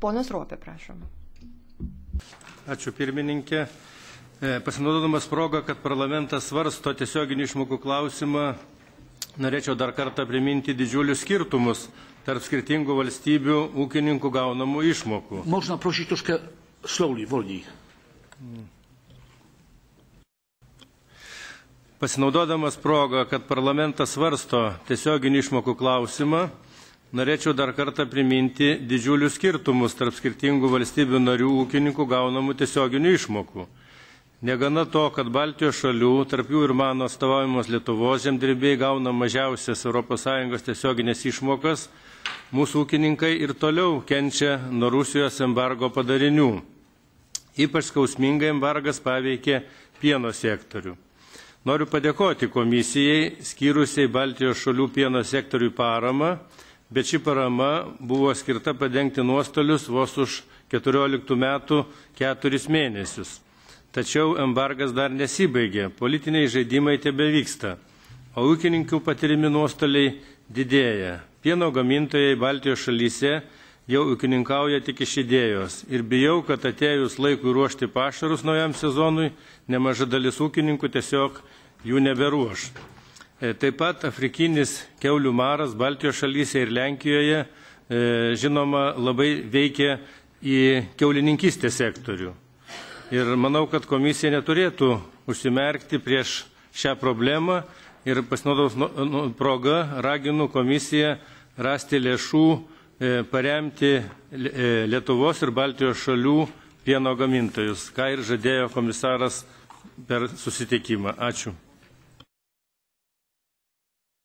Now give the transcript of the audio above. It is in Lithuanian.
Ponas Ropė, prašom. Ačiū pirmininkė. Pasinaudodamas progą, kad parlamentas svarsto tiesioginių išmokų klausimą, norėčiau dar kartą priminti didžiulius skirtumus tarp skirtingų valstybių ūkininkų gaunamų išmokų. Można prosić troszkę slowly, wolniej. Pasinaudodamas progą, kad parlamentas svarsto tiesioginių išmokų klausimą, norėčiau dar kartą priminti didžiulius skirtumus tarp skirtingų valstybių narių ūkininkų gaunamų tiesioginių išmokų. Negana to, kad Baltijos šalių, tarp jų ir mano atstovaujamos Lietuvos žemdirbiai gauna mažiausias ES tiesioginės išmokas, mūsų ūkininkai ir toliau kenčia nuo Rusijos embargo padarinių. Ypač skausmingai embargas paveikė pieno sektorių. Noriu padėkoti komisijai, skyrusiai Baltijos šalių pieno sektoriui paramą, bet ši parama buvo skirta padengti nuostolius vos už 14 metų 4 mėnesius. Tačiau embargas dar nesibaigė, politiniai žaidimai tebevyksta, o ūkininkų patirimi nuostoliai didėja. Pieno gamintojai Baltijos šalyse jau ūkininkauja tik iš idėjos ir bijau, kad atėjus laikui ruošti pašarus naujam sezonui, nemaža dalis ūkininkų tiesiog jų neberuoš. Taip pat afrikinis kiaulių maras Baltijos šalyse ir Lenkijoje, žinoma, labai veikia į kiaulininkystės sektorių. Ir manau, kad komisija neturėtų užsimerkti prieš šią problemą ir pasinaudos progą raginu komisiją rasti lėšų paremti Lietuvos ir Baltijos šalių pieno gamintojus, ką ir žadėjo komisaras per susitikimą. Ačiū.